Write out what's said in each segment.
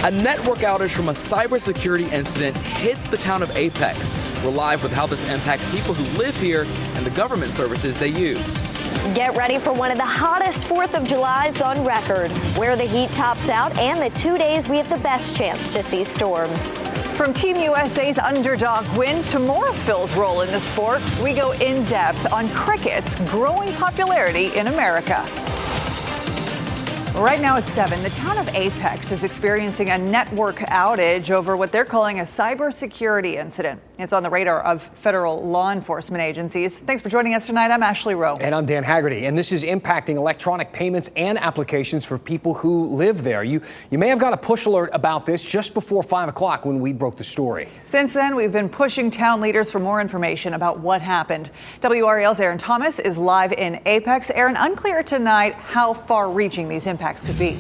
A network outage from a cybersecurity incident hits the town of Apex. We're live with how this impacts people who live here and the government services they use. Get ready for one of the hottest 4th of Julys on record, where the heat tops out and the 2 days we have the best chance to see storms. From Team USA's underdog win to Morrisville's role in the sport, we go in depth on cricket's growing popularity in America. Right now at 7, the town of Apex is experiencing a network outage over what they're calling a cybersecurity incident. It's on the radar of federal law enforcement agencies. Thanks for joining us tonight. I'm Ashley Rowe. And I'm Dan Haggerty. And this is impacting electronic payments and applications for people who live there. You may have got a push alert about this just before 5 o'clock when we broke the story. Since then, we've been pushing town leaders for more information about what happened. WRAL's Aaron Thomas is live in Apex. Aaron, unclear tonight how far-reaching these impacts could be.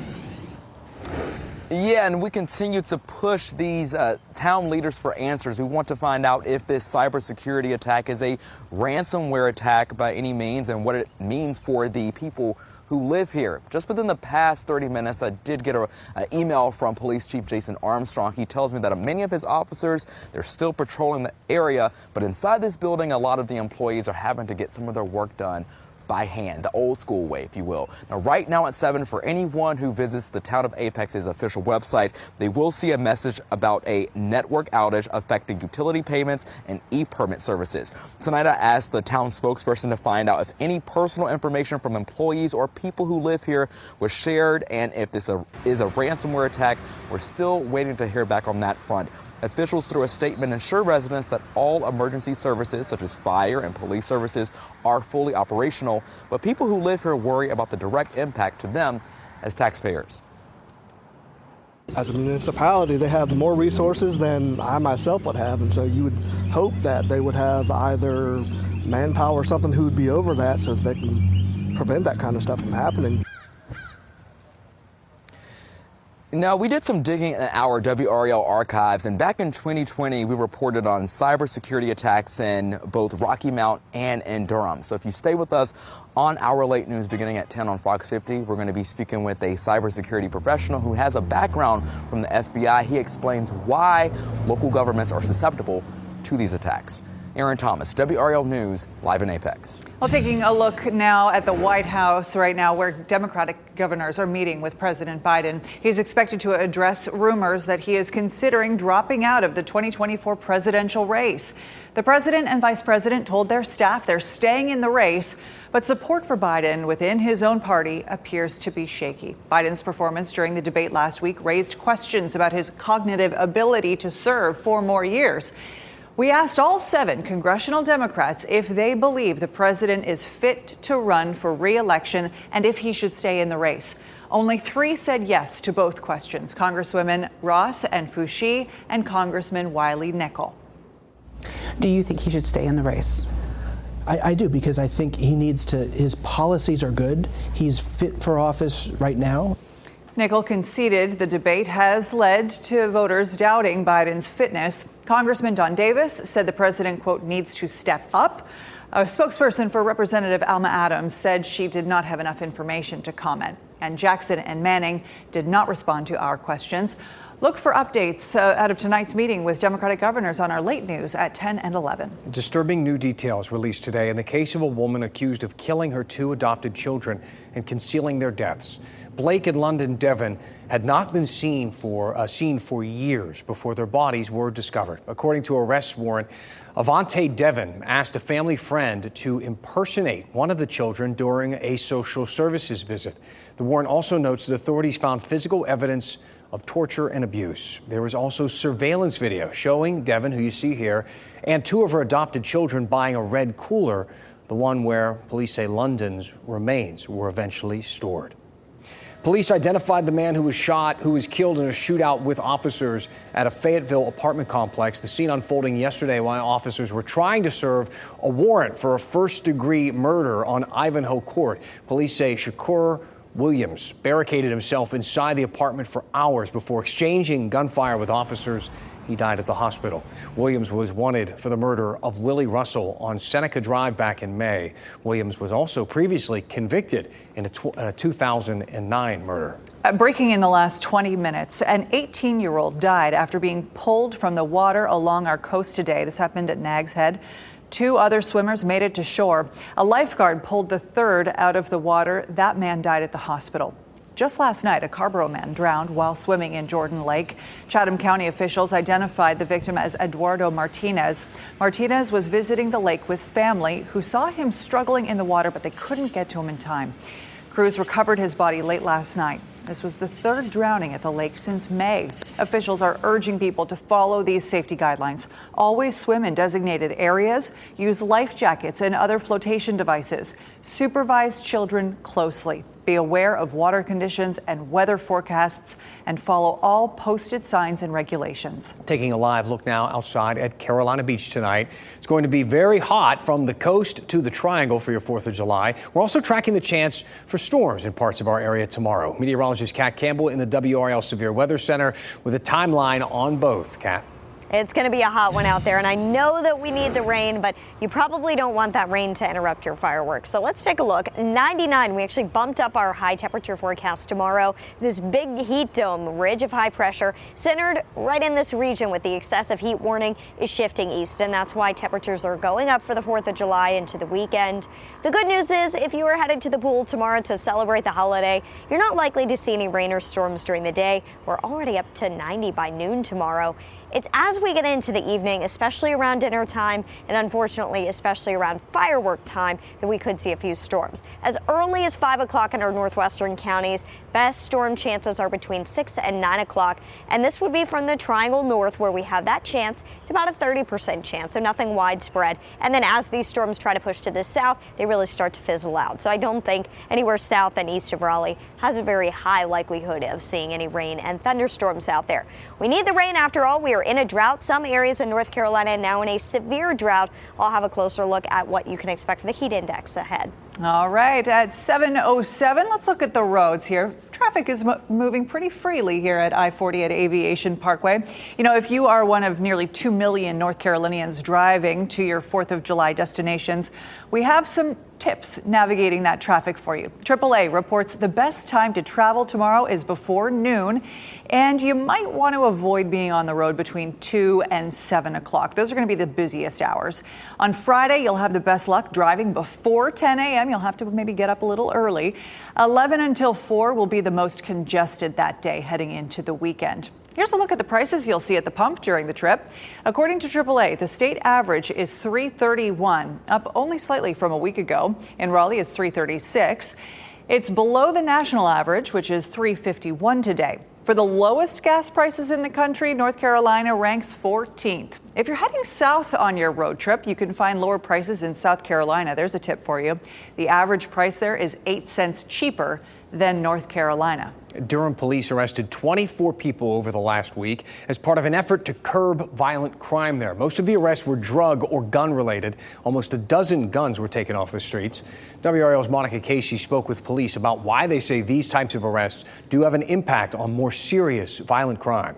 Yeah, and we continue to push these town leaders for answers. We want to find out if this cybersecurity attack is a ransomware attack by any means and what it means for the people who live here. Just within the past 30 minutes, I did get an email from Police Chief Jason Armstrong. He tells me that many of his officers, they're still patrolling the area, but inside this building, a lot of the employees are having to get some of their work done by hand, the old school way, if you will. Now, right now at 7, for anyone who visits the town of Apex's official website, they will see a message about a network outage affecting utility payments and e-permit services. Tonight, I asked the town spokesperson to find out if any personal information from employees or people who live here was shared and if this is a ransomware attack. We're still waiting to hear back on that front. Officials, through a statement, assure residents that all emergency services, such as fire and police services, are fully operational. But people who live here worry about the direct impact to them as taxpayers. As a municipality, they have more resources than I myself would have, and so you would hope that they would have either manpower or something who would be over that so that they can prevent that kind of stuff from happening. Now, we did some digging in our WRAL archives, and back in 2020, we reported on cybersecurity attacks in both Rocky Mount and in Durham. So if you stay with us on our late news beginning at 10 on Fox 50, we're going to be speaking with a cybersecurity professional who has a background from the FBI. He explains why local governments are susceptible to these attacks. Aaron Thomas, WRAL News, live in Apex. Well, taking a look now at the White House right now, where Democratic governors are meeting with President Biden. He's expected to address rumors that he is considering dropping out of the 2024 presidential race. The president and vice president told their staff they're staying in the race, but support for Biden within his own party appears to be shaky. Biden's performance during the debate last week raised questions about his cognitive ability to serve 4 more years. We asked all 7 congressional Democrats if they believe the president is fit to run for re-election and if he should stay in the race. Only 3 said yes to both questions: Congresswomen Ross and Foushee and Congressman Wiley Nickel. Do you think he should stay in the race? I do, because I think he needs to. His policies are good. He's fit for office right now. Nickel conceded the debate has led to voters doubting Biden's fitness. Congressman Don Davis said the president, quote, needs to step up. A spokesperson for Representative Alma Adams said she did not have enough information to comment. And Jackson and Manning did not respond to our questions. Look for updates out of tonight's meeting with Democratic governors on our late news at 10 and 11. Disturbing new details released today in the case of a woman accused of killing her 2 adopted children and concealing their deaths. Blake and London Devon had not been seen for years before their bodies were discovered. According to arrest warrant, Avante Devon asked a family friend to impersonate one of the children during a social services visit. The warrant also notes that authorities found physical evidence of torture and abuse. There was also surveillance video showing Devon, who you see here, and 2 of her adopted children buying a red cooler, the one where police say London's remains were eventually stored. Police identified the man who was killed in a shootout with officers at a Fayetteville apartment complex. The scene unfolding yesterday while officers were trying to serve a warrant for a first-degree murder on Ivanhoe Court. Police say Shakur Williams barricaded himself inside the apartment for hours before exchanging gunfire with officers He died at the hospital. Williams was wanted for the murder of Willie Russell on Seneca Drive back in May. Williams was also previously convicted in a 2009 murder. Breaking in the last 20 minutes, an 18-year-old died after being pulled from the water along our coast today. This happened at Nags Head. 2 other swimmers made it to shore. A lifeguard pulled the third out of the water. That man died at the hospital. Just last night, a Carborough man drowned while swimming in Jordan Lake. Chatham County officials identified the victim as Eduardo Martinez. Martinez was visiting the lake with family who saw him struggling in the water, but they couldn't get to him in time. Crews recovered his body late last night. This was the 3rd drowning at the lake since May. Officials are urging people to follow these safety guidelines. Always swim in designated areas, use life jackets and other flotation devices. Supervise children closely. Be aware of water conditions and weather forecasts, and follow all posted signs and regulations. Taking a live look now outside at Carolina Beach tonight. It's going to be very hot from the coast to the Triangle for your 4th of July. We're also tracking the chance for storms in parts of our area tomorrow. Meteorologist Kat Campbell in the WRAL Severe Weather Center with a timeline on both. Kat. It's going to be a hot one out there, and I know that we need the rain, but you probably don't want that rain to interrupt your fireworks. So let's take a look. 99, we actually bumped up our high temperature forecast tomorrow. This big heat dome ridge of high pressure centered right in this region with the excessive heat warning is shifting east, and that's why temperatures are going up for the 4th of July into the weekend. The good news is if you are headed to the pool tomorrow to celebrate the holiday, you're not likely to see any rain or storms during the day. We're already up to 90 by noon tomorrow. It's as we get into the evening, especially around dinner time, and unfortunately, especially around firework time, that we could see a few storms. As early as 5 o'clock in our northwestern counties, best storm chances are between 6 and 9 o'clock. And this would be from the Triangle North, where we have that chance. It's about a 30% chance, so nothing widespread. And then as these storms try to push to the south, they really start to fizzle out. So I don't think anywhere south and east of Raleigh has a very high likelihood of seeing any rain and thunderstorms out there. We need the rain after all. We are in a drought. Some areas in North Carolina now in a severe drought. I'll have a closer look at what you can expect for the heat index ahead. All right, at 7:07, let's look at the roads here. Traffic is moving pretty freely here at I-40 at Aviation Parkway. You know, if you are one of nearly 2 million North Carolinians driving to your 4th of July destinations, we have some tips navigating that traffic for you. AAA reports the best time to travel tomorrow is before noon, and you might want to avoid being on the road between 2 and 7 o'clock. Those are going to be the busiest hours. On Friday, you'll have the best luck driving before 10 a.m. You'll have to maybe get up a little early. 11 until 4 will be the most congested that day heading into the weekend. Here's a look at the prices you'll see at the pump during the trip. According to AAA, the state average is $3.31, up only slightly from a week ago. In Raleigh, it's $3.36. It's below the national average, which is $3.51 today. For the lowest gas prices in the country, North Carolina ranks 14th. If you're heading south on your road trip, you can find lower prices in South Carolina. There's a tip for you. The average price there is 8 cents cheaper than North Carolina. Durham police arrested 24 people over the last week as part of an effort to curb violent crime there. Most of the arrests were drug or gun related. Almost a dozen guns were taken off the streets. WRAL's Monica Casey spoke with police about why they say these types of arrests do have an impact on more serious violent crime.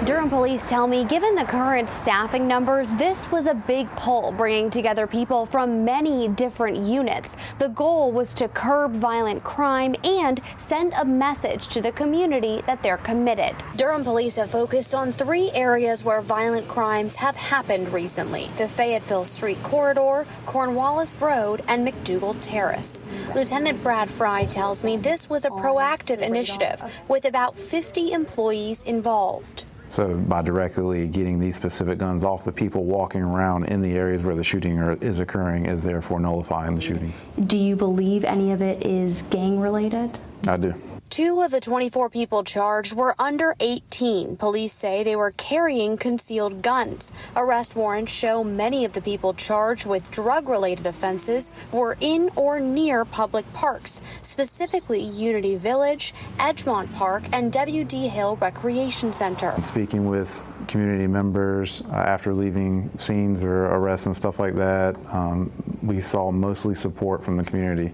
Durham police tell me, given the current staffing numbers, this was a big pull, bringing together people from many different units. The goal was to curb violent crime and send a message to the community that they're committed. Durham police have focused on 3 areas where violent crimes have happened recently: the Fayetteville Street Corridor, Cornwallis Road, and McDougal Terrace. Lieutenant Brad Fry tells me this was a proactive initiative with about 50 employees involved. So by directly getting these specific guns off the people walking around in the areas where the shooting is occurring is therefore nullifying the shootings. Do you believe any of it is gang related? I do. 2 of the 24 people charged were under 18. Police say they were carrying concealed guns. Arrest warrants show many of the people charged with drug-related offenses were in or near public parks, specifically Unity Village, Edgemont Park, and W.D. Hill Recreation Center. Speaking with community members after leaving scenes or arrests and stuff like that, we saw mostly support from the community.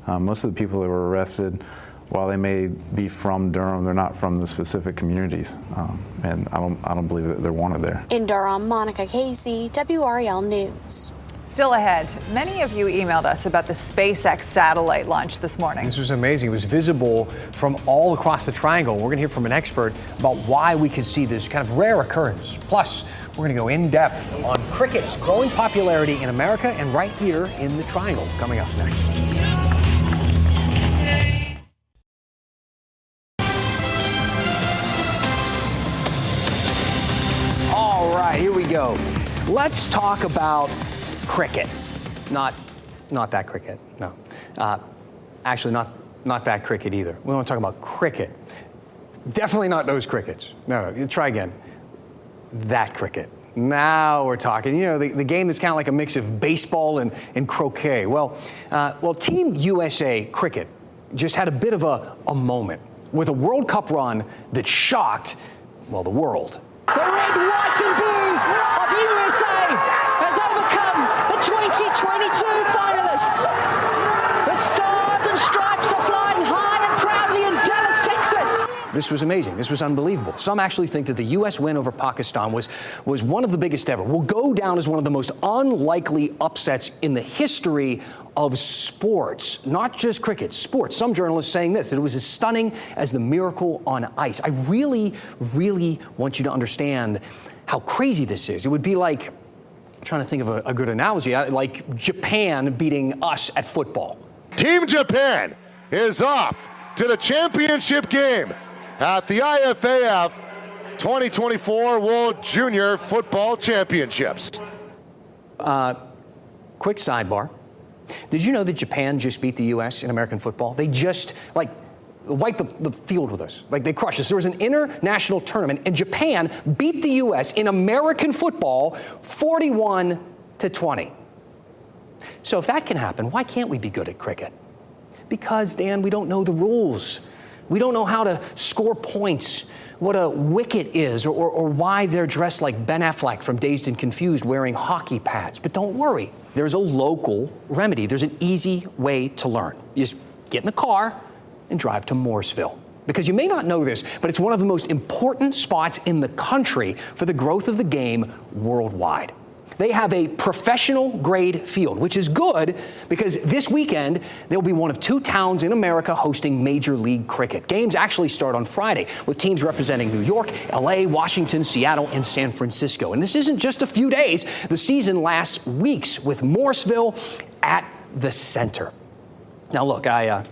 Most of the people that were arrested while they may be from Durham, they're not from the specific communities, and I don't believe that they're wanted there. In Durham, Monica Casey, WRAL News. Still ahead, many of you emailed us about the SpaceX satellite launch this morning. This was amazing. It was visible from all across the triangle. We're going to hear from an expert about why we could see this kind of rare occurrence. Plus, we're going to go in depth on cricket's growing popularity in America and right here in the triangle. Coming up next. All right, here we go. Let's talk about cricket. Not that cricket, no. Actually, not that cricket either. We want to talk about cricket. Definitely not those crickets. No, try again. That cricket. Now we're talking. You know, the game that's kind of like a mix of baseball and croquet. Well, Team USA Cricket just had a bit of a moment with a World Cup run that shocked, well, the world. The red, white and blue of USA has overcome the 2022 finalists. The stars and stripes are flying high and proudly in Dallas, Texas. This was amazing. This was unbelievable. Some actually think that the U.S. win over Pakistan was one of the biggest ever. Will go down as one of the most unlikely upsets in the history of sports, not just cricket, sports. Some journalists saying this, that it was as stunning as the miracle on ice. I really, really want you to understand how crazy this is. It would be like, I'm trying to think of a good analogy, like Japan beating us at football. Team Japan is off to the championship game at the IFAF 2024 World Junior Football Championships. Quick sidebar. Did you know that Japan just beat the U.S. in American football? They just, wiped the field with us. They crushed us. There was an international tournament, and Japan beat the U.S. in American football 41-20. So if that can happen, why can't we be good at cricket? Because, Dan, we don't know the rules. We don't know how to score points, what a wicket is, or why they're dressed like Ben Affleck from Dazed and Confused wearing hockey pads. But don't worry, there's a local remedy. There's an easy way to learn. You just get in the car and drive to Mooresville. Because you may not know this, but it's one of the most important spots in the country for the growth of the game worldwide. They have a professional grade field, which is good because this weekend they'll be one of 2 towns in America hosting Major League Cricket. Games actually start on Friday with teams representing New York, LA, Washington, Seattle, and San Francisco. And this isn't just a few days. The season lasts weeks with Mooresville at the center. Now, look, I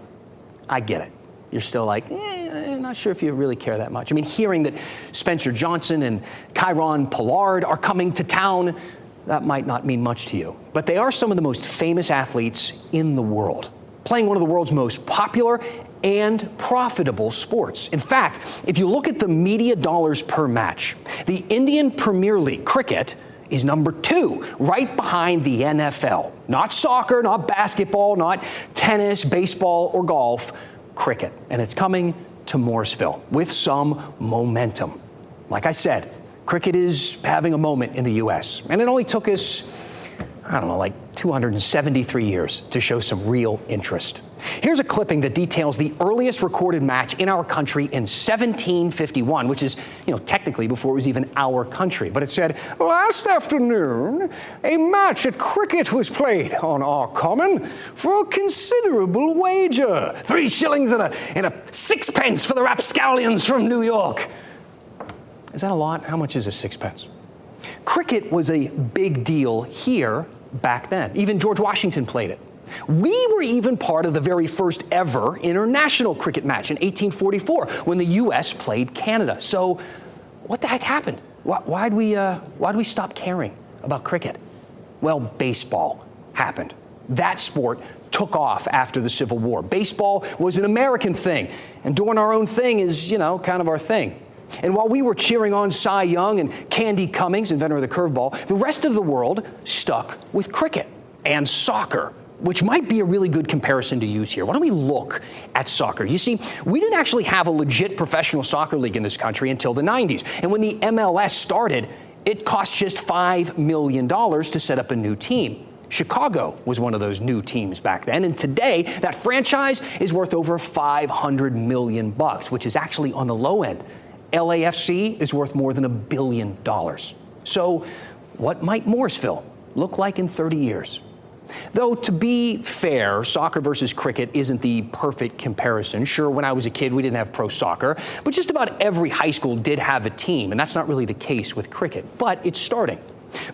get it. You're still like, not sure if you really care that much. I mean, hearing that Spencer Johnson and Kyron Pollard are coming to town, that might not mean much to you. But they are some of the most famous athletes in the world, playing one of the world's most popular and profitable sports. In fact, if you look at the media dollars per match, the Indian Premier League cricket is number 2, right behind the NFL. Not soccer, not basketball, not tennis, baseball, or golf, cricket. And it's coming to Mooresville with some momentum. Like I said, cricket is having a moment in the U.S., and it only took us, 273 years to show some real interest. Here's a clipping that details the earliest recorded match in our country in 1751, which is, technically before it was even our country. But it said, last afternoon, a match at cricket was played on our common for a considerable wager. 3 shillings and a 6pence for the rapscallions from New York. Is that a lot? How much is a 6pence? Cricket was a big deal here back then. Even George Washington played it. We were even part of the very first ever international cricket match in 1844 when the U.S. played Canada. So what the heck happened? Why'd we stop caring about cricket? Well, baseball happened. That sport took off after the Civil War. Baseball was an American thing, and doing our own thing is, kind of our thing. And while we were cheering on Cy Young and Candy Cummings, inventor of the curveball, the rest of the world stuck with cricket and soccer, which might be a really good comparison to use here. Why don't we look at soccer? You see, we didn't actually have a legit professional soccer league in this country until the 90s. And when the MLS started, it cost just $5 million to set up a new team. Chicago was one of those new teams back then, and today that franchise is worth over $500 million, which is actually on the low end. LAFC is worth more than $1 billion. So what might Morrisville look like in 30 years? Though, to be fair, soccer versus cricket isn't the perfect comparison. Sure, when I was a kid, we didn't have pro soccer, but just about every high school did have a team, and that's not really the case with cricket. But it's starting.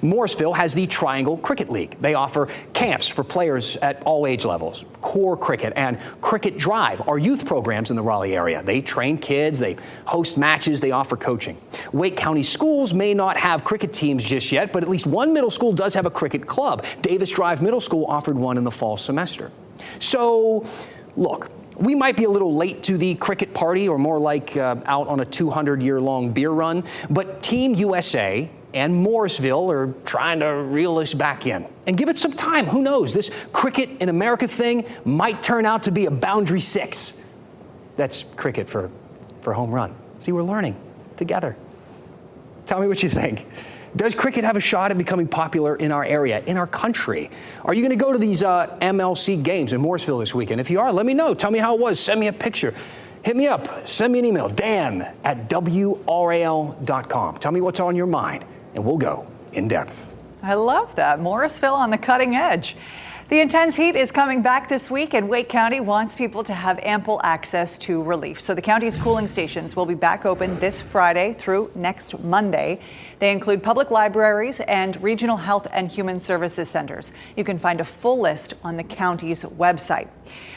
Morrisville has the Triangle Cricket League. They offer camps for players at all age levels. Core Cricket and Cricket Drive are youth programs in the Raleigh area. They train kids, they host matches, they offer coaching. Wake County schools may not have cricket teams just yet, but at least one middle school does have a cricket club. Davis Drive Middle School offered one in the fall semester. So, look, we might be a little late to the cricket party, or more like out on a 200-year-long beer run, but Team USA and Morrisville are trying to reel us back in. And give it some time. Who knows? This cricket in America thing might turn out to be a boundary six. That's cricket for home run. See, we're learning together. Tell me what you think. Does cricket have a shot at becoming popular in our area, in our country? Are you going to go to these MLC games in Morrisville this weekend? If you are, let me know. Tell me how it was. Send me a picture. Hit me up. Send me an email, dan@WRAL.com. Tell me what's on your mind, and we'll go in depth. I love that. Morrisville on the cutting edge. The intense heat is coming back this week, and Wake County wants people to have ample access to relief. So the county's cooling stations will be back open this Friday through next Monday. They include public libraries and regional health and human services centers. You can find a full list on the county's website.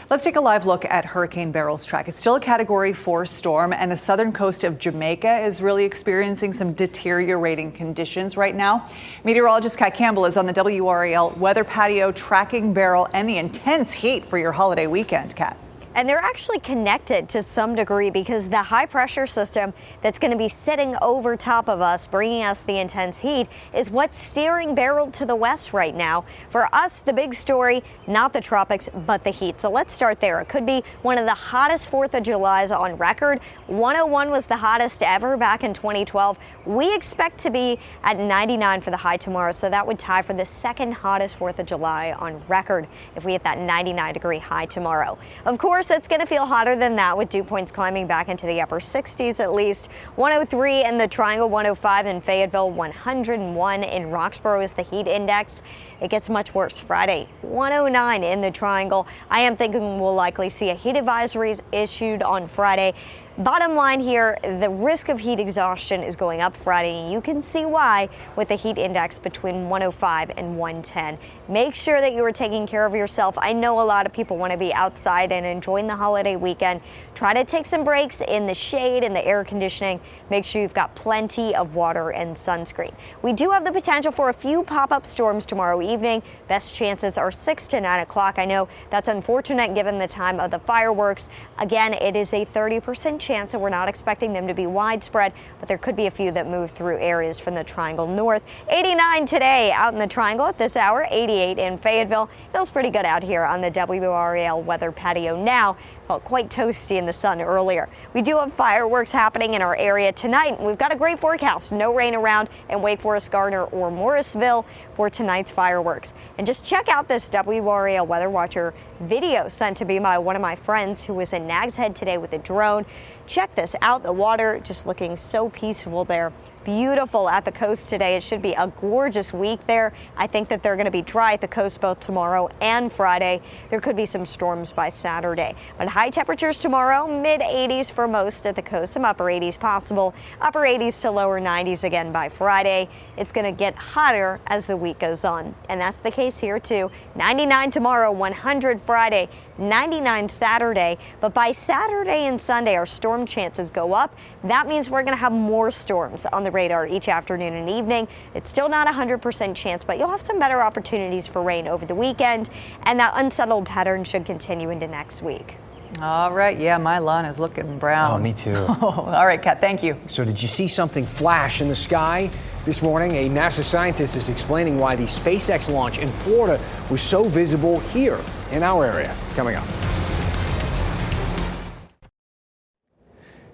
Let's take a live look at Hurricane Beryl's track. It's still a Category 4 storm, and the southern coast of Jamaica is really experiencing some deteriorating conditions right now. Meteorologist Kat Campbell is on the WRAL weather patio tracking Beryl and the intense heat for your holiday weekend, Kat. And they're actually connected to some degree, because the high pressure system that's going to be sitting over top of us, bringing us the intense heat, is what's steering Beryl to the west right now. For us, the big story, not the tropics, but the heat. So let's start there. It could be one of the hottest 4th of Julys on record. 101 was the hottest ever back in 2012. We expect to be at 99 for the high tomorrow, so that would tie for the second hottest 4th of July on record if we hit that 99-degree high tomorrow. Of course, it's going to feel hotter than that, with dew points climbing back into the upper 60s at least. 103 in the Triangle, 105 in Fayetteville, 101 in Roxborough is the heat index. It gets much worse Friday, 109 in the Triangle. I am thinking we'll likely see a heat advisory issued on Friday. Bottom line here, the risk of heat exhaustion is going up Friday, and you can see why with the heat index between 105 and 110. Make sure that you are taking care of yourself. I know a lot of people want to be outside and enjoying the holiday weekend. Try to take some breaks in the shade and the air conditioning. Make sure you've got plenty of water and sunscreen. We do have the potential for a few pop-up storms tomorrow evening. Best chances are 6 to 9 o'clock. I know that's unfortunate given the time of the fireworks. Again, it is a 30% chance, so we're not expecting them to be widespread, but there could be a few that move through areas from the Triangle north. 89 today out in the Triangle at this hour, 88 in Fayetteville. Feels pretty good out here on the WRAL weather patio now. Felt quite toasty in the sun earlier. We do have fireworks happening in our area tonight. We've got a great forecast. No rain around in Wake Forest, Gardner, or Morrisville for tonight's fireworks. And just check out this WRAL Weather Watcher video sent to me by one of my friends who was in Nags Head today with a drone. Check this out. The water just looking so peaceful there. Beautiful at the coast today. It should be a gorgeous week there. I think that they're going to be dry at the coast both tomorrow and Friday. There could be some storms by Saturday. But high temperatures tomorrow, mid 80s for most at the coast, some upper 80s possible, upper 80s to lower 90s again by Friday. It's going to get hotter as the week goes on. And that's the case here too. 99 tomorrow, 100 Friday, 99 Saturday. But by Saturday and Sunday, our storm chances go up. That means we're going to have more storms on the radar each afternoon and evening. It's still not a 100% chance, but you'll have some better opportunities for rain over the weekend, and that unsettled pattern should continue into next week. All right. Yeah, my lawn is looking brown. Oh, me too. All right, Kat, thank you. So did you see something flash in the sky? This morning, a NASA scientist is explaining why the SpaceX launch in Florida was so visible here in our area. Coming up.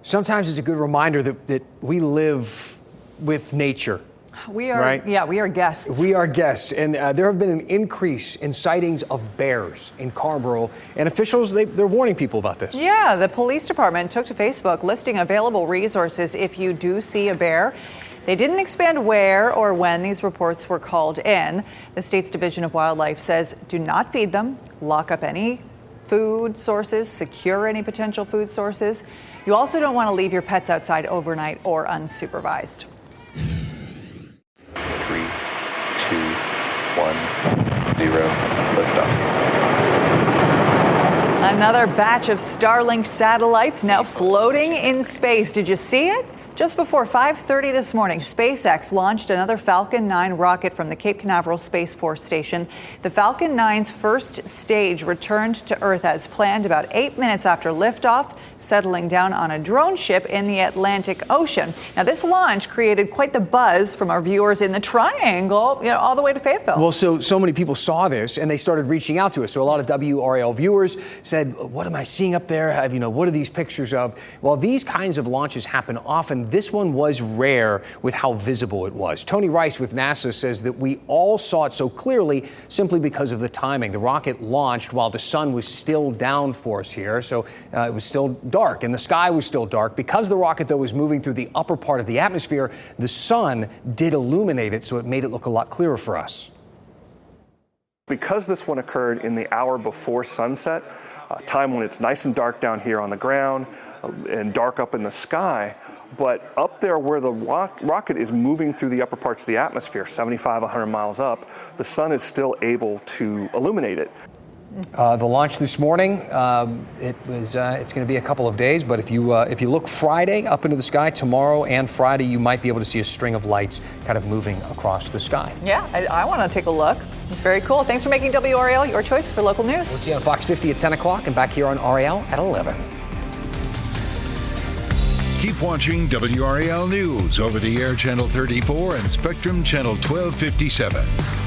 Sometimes it's a good reminder that we live with nature We are, right? Yeah, we are guests. We are guests, and there have been an increase in sightings of bears in Carrboro, and officials, they're warning people about this. Yeah, the police department took to Facebook listing available resources if you do see a bear. They didn't expand where or when these reports were called in. The state's Division of Wildlife says do not feed them, lock up any food sources, secure any potential food sources. You also don't want to leave your pets outside overnight or unsupervised. 3, 2, 1, 0, liftoff. Another batch of Starlink satellites now floating in space. Did you see it? Just before 5:30 this morning, SpaceX launched another Falcon 9 rocket from the Cape Canaveral Space Force Station. The Falcon 9's first stage returned to Earth as planned about 8 minutes after liftoff, settling down on a drone ship in the Atlantic Ocean. Now, this launch created quite the buzz from our viewers in the Triangle, all the way to Fayetteville. Well, so many people saw this and they started reaching out to us. So a lot of WRAL viewers said, what am I seeing up there? What are these pictures of? Well, these kinds of launches happen often. This one was rare with how visible it was. Tony Rice with NASA says that we all saw it so clearly simply because of the timing. The rocket launched while the sun was still down for us here, so it was still dark and the sky was still dark. Because the rocket, though, was moving through the upper part of the atmosphere, the sun did illuminate it, so it made it look a lot clearer for us. Because this one occurred in the hour before sunset, a time when it's nice and dark down here on the ground and dark up in the sky, but up there where the rocket is moving through the upper parts of the atmosphere, 75, 100 miles up, the sun is still able to illuminate it. The launch this morning, it's going to be a couple of days, but if you look Friday up into the sky, tomorrow and Friday, you might be able to see a string of lights kind of moving across the sky. Yeah, I want to take a look. It's very cool. Thanks for making WRAL your choice for local news. We'll see you on Fox 50 at 10 o'clock and back here on RAL at 11. Keep watching WRAL News over the air Channel 34 and Spectrum Channel 1257.